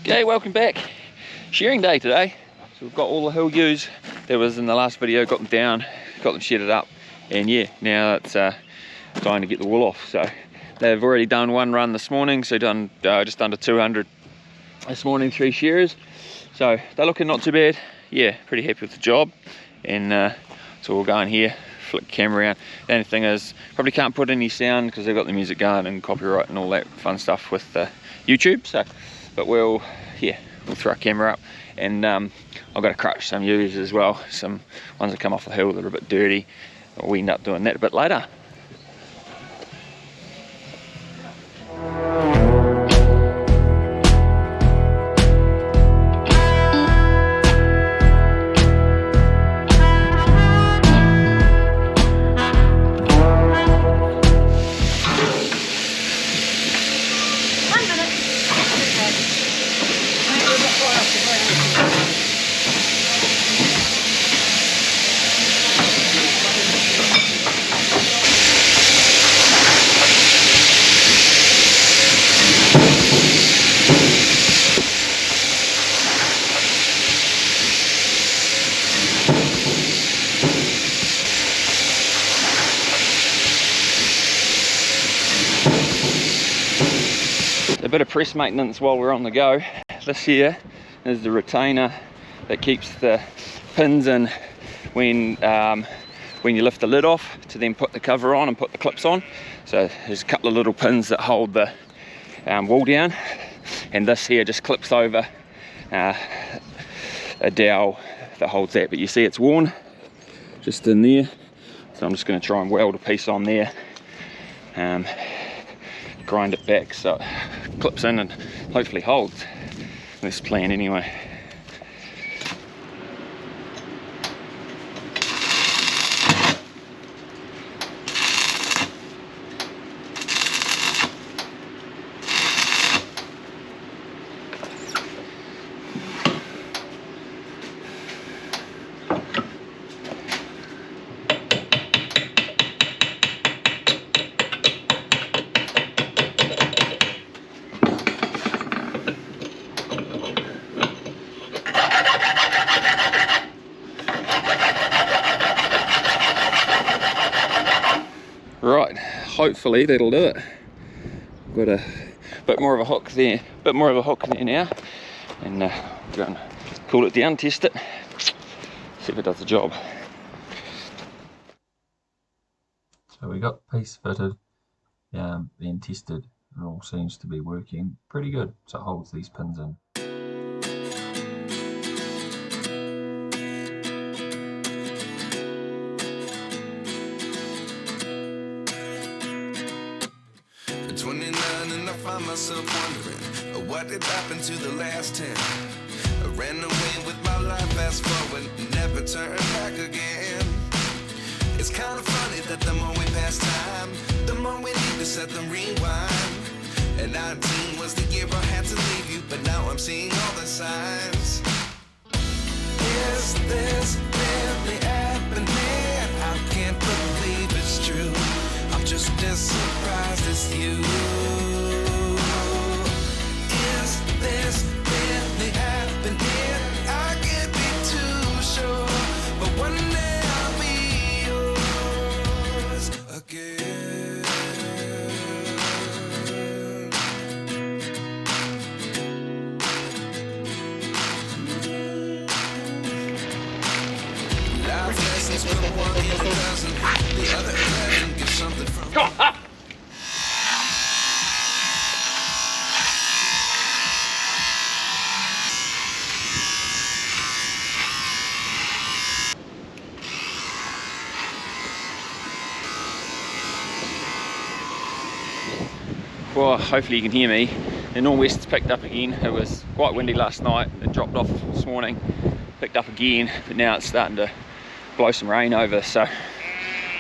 G'day, welcome back. Shearing day today. So we've got all the hill ewes that was in the last video, got them down, got them shedded up, and yeah, now it's time to get the wool off. So they've already done one run this morning, so done just under 200 this morning, 3 shearers. So they're looking not too bad. Yeah, pretty happy with the job. And so we'll go in here, flick the camera around. The only thing is, probably can't put any sound because they've got the music going and copyright and all that fun stuff with YouTube. So, but we'll throw a camera up, and I've got to crush some ewes as well. Some ones that come off the hill that are a bit dirty. We'll end up doing that a bit later. A bit of press maintenance while we're on the go. This here is the retainer that keeps the pins in when you lift the lid off to then put the cover on and put the clips on. So there's a couple of little pins that hold the wool down, and this here just clips over a dowel that holds that. But you see it's worn just in there, so I'm just going to try and weld a piece on there, grind it back so it clips in and hopefully holds. This plan anyway. Right, hopefully that'll do it. Got a bit more of a hook there, now, and go and cool it down, test it, see if it does the job. So we got the piece fitted, then tested, and all seems to be working pretty good. So it holds these pins in. And I find myself wondering what did happen to the last 10. I ran away with my life, fast forward, never turn back again. It's kind of funny that the more we pass time, the more we need to set them rewind. And 19 was the year I had to leave you, but now I'm seeing all the signs. Is this really happening? I can't believe it's true. I'm just as surprised as you. Is this really happening? I can't be too sure, but one day I'll be yours again. Life lessons with one in a dozen. The other 11 get something from. Come on, up! Well, hopefully you can hear me. The nor'west's picked up again. It was quite windy last night. It dropped off this morning, picked up again, but now it's starting to blow some rain over. So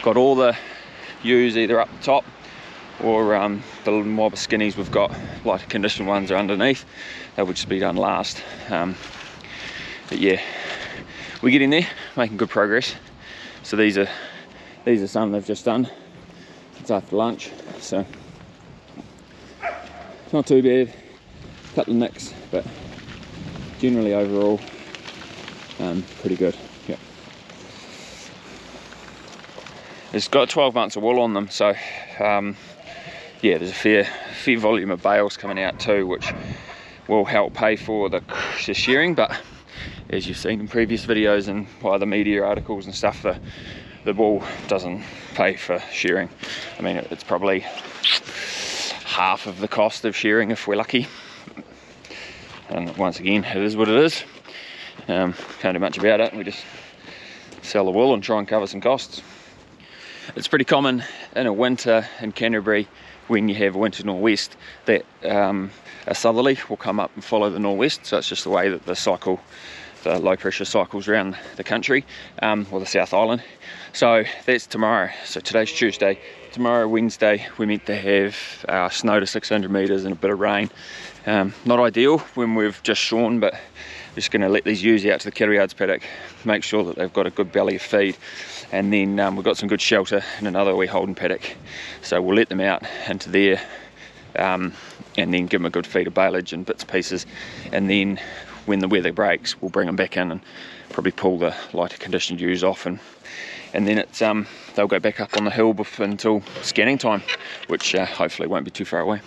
got all the ewes either up the top or the little mob of skinnies we've got, lighter conditioned ones, are underneath. That would just be done last. But yeah, we're getting there, making good progress. So these are some they've just done. It's after lunch, so not too bad. Couple of nicks, but generally overall, pretty good. Yeah. It's got 12 months of wool on them, so yeah, there's a fair volume of bales coming out too, which will help pay for the shearing. But as you've seen in previous videos and by the media articles and stuff, the wool doesn't pay for shearing. I mean, it's probably half of the cost of shearing if we're lucky. And once again, it is what it is. Can't do much about it. We just sell the wool and try and cover some costs. It's pretty common in a winter in Canterbury, when you have a winter nor'west, that a southerly will come up and follow the nor'west. So it's just the way that the low pressure cycles around the country, or the South Island. So that's tomorrow. So today's Tuesday. Tomorrow, Wednesday, we're meant to have snow to 600 metres and a bit of rain. Not ideal when we've just shorn, but just going to let these ewes out to the cattle yards paddock, make sure that they've got a good belly of feed, and then we've got some good shelter in another wee holding paddock, so we'll let them out into there, and then give them a good feed of baleage and bits and pieces, and then when the weather breaks we'll bring them back in and probably pull the lighter conditioned ewes off, and then it's they'll go back up on the hill until scanning time, which hopefully won't be too far away.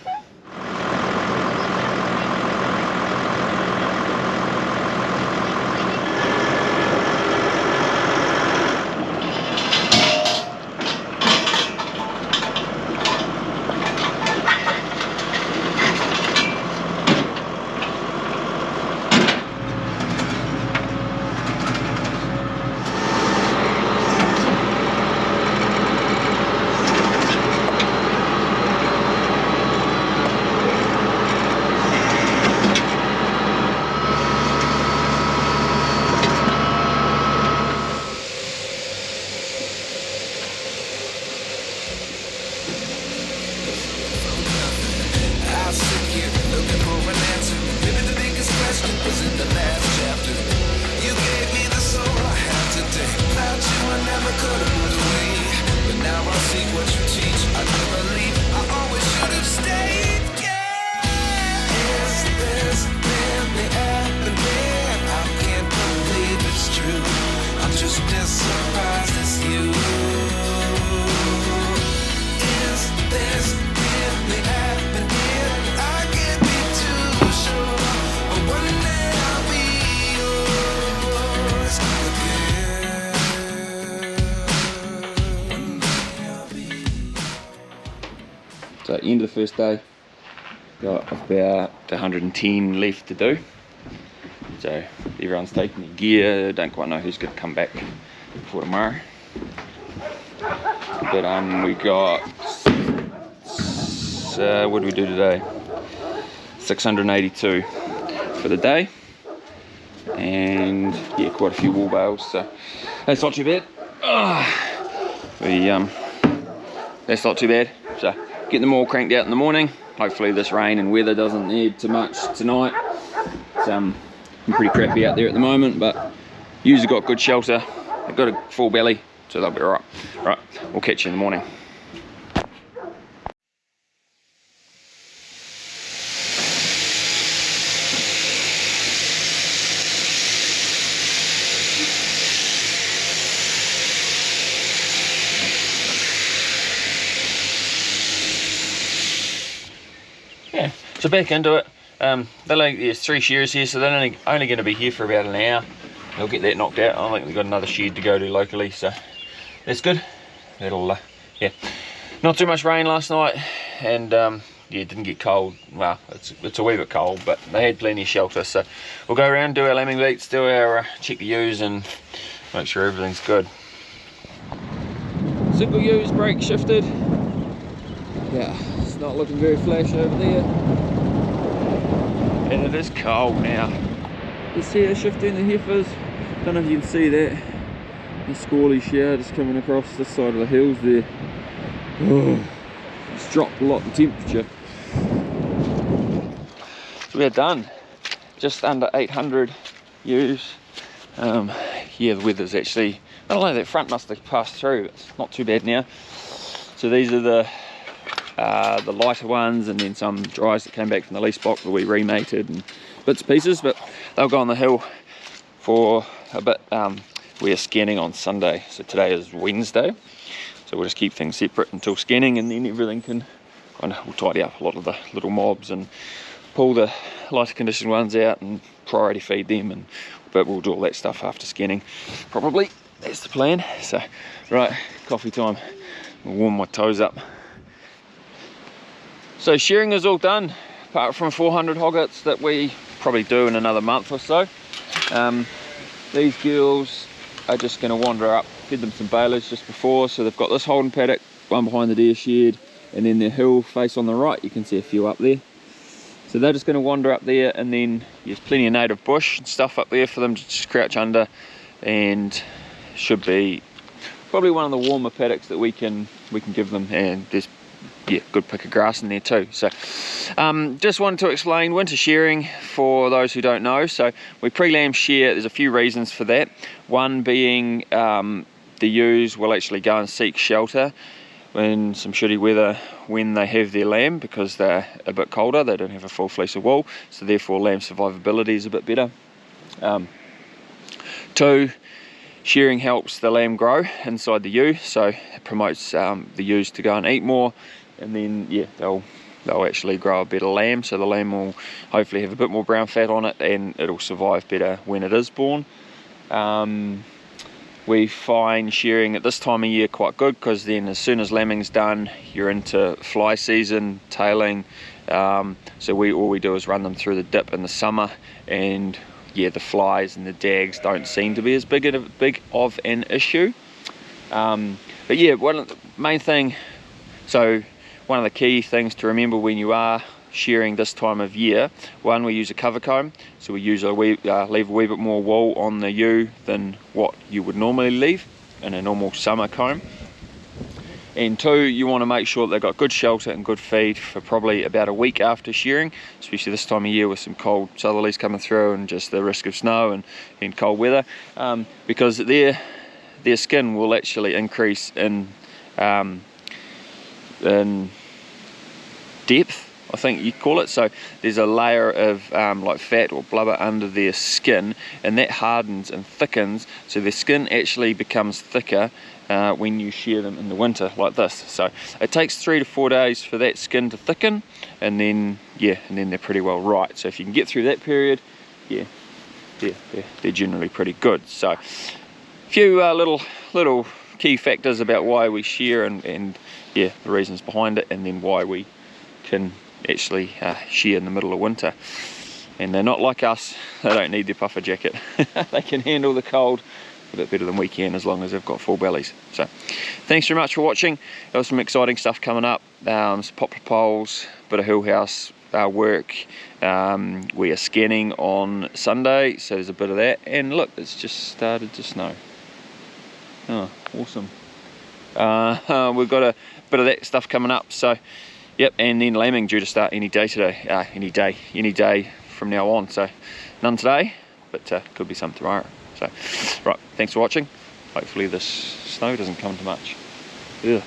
So end of the first day, got about 110 left to do. So everyone's taking their gear, don't quite know who's going to come back for tomorrow. But we got, what did we do today? 682 for the day. And yeah, quite a few wool bales, so that's not too bad. That's not too bad. So get them all cranked out in the morning. Hopefully this rain and weather doesn't need too much tonight. It's pretty crappy out there at the moment, but ewes have got good shelter. They've got a full belly, so they'll be alright. Right, we'll catch you in the morning. Yeah, so back into it. There's 3 shearers here, so they're only going to be here for about an hour. They'll get that knocked out. I think they've got another shed to go to locally, so that's good. That'll yeah, not too much rain last night, and yeah, it didn't get cold. Well, it's a wee bit cold, but they had plenty of shelter. So we'll go around, do our lambing beats, do our check the ewes, and make sure everything's good. Single ewes brake shifted. Yeah, it's not looking very flash over there. And it is cold now. You see it shifting the heifers. Don't know if you can see that. The squally shower just coming across this side of the hills there. Oh, it's dropped a lot in temperature. So we're done. Just under 800 ewes. Yeah, the weather's actually, I don't know, that front must have passed through. It's not too bad now. So these are the lighter ones, and then some dries that came back from the lease box that we remated, and bits and pieces, but they'll go on the hill for a bit. We're scanning on Sunday, so today is Wednesday, so we'll just keep things separate until scanning, and then everything can kind of, we'll tidy up a lot of the little mobs and pull the lighter conditioned ones out and priority feed them, but we'll do all that stuff after scanning probably. That's the plan. So right, coffee time. I'll warm my toes up. So shearing is all done, apart from 400 hoggets that we probably do in another month or so. These girls are just going to wander up, fed them some balers just before, so they've got this holding paddock, one behind the deer shed, and then their hill face on the right. You can see a few up there. So they're just going to wander up there, and then there's plenty of native bush and stuff up there for them to just crouch under, and should be probably one of the warmer paddocks that we can give them, and there's good pick of grass in there too. So just wanted to explain winter shearing for those who don't know. So we pre-lamb shear. There's a few reasons for that. One being the ewes will actually go and seek shelter in some shitty weather when they have their lamb, because they're a bit colder, they don't have a full fleece of wool, so therefore lamb survivability is a bit better. Two, shearing helps the lamb grow inside the ewe, so it promotes the ewes to go and eat more, and then they'll actually grow a better lamb, so the lamb will hopefully have a bit more brown fat on it, and it'll survive better when it is born. We find shearing at this time of year quite good, because then as soon as lambing's done, you're into fly season, tailing. So all we do is run them through the dip in the summer, and the flies and the dags don't seem to be as big of an issue. But one of the main thing, so one of the key things to remember when you are shearing this time of year, one, we use a cover comb, so we use leave a wee bit more wool on the ewe than what you would normally leave in a normal summer comb. And two, you want to make sure that they've got good shelter and good feed for probably about a week after shearing, especially this time of year with some cold southerlies coming through and just the risk of snow and cold weather, because their skin will actually increase in depth, I think you call it. So there's a layer of like fat or blubber under their skin, and that hardens and thickens, so their skin actually becomes thicker when you shear them in the winter like this. So it takes 3 to 4 days for that skin to thicken, and then they're pretty well right. So if you can get through that period, they're generally pretty good. So a few little key factors about why we shear, and the reasons behind it, and then why we can actually shear in the middle of winter. And they're not like us, they don't need their puffer jacket. They can handle the cold a bit better than we can, as long as they've got full bellies. So thanks very much for watching. There's some exciting stuff coming up, some poplar poles, bit of hill house work. We are scanning on Sunday, so there's a bit of that, and look, it's just started to snow. Oh, awesome. We've got a bit of that stuff coming up, so and then lambing due to start any day today, any day from now on. So none today, but could be some tomorrow. So right, thanks for watching. Hopefully this snow doesn't come too much. Ugh.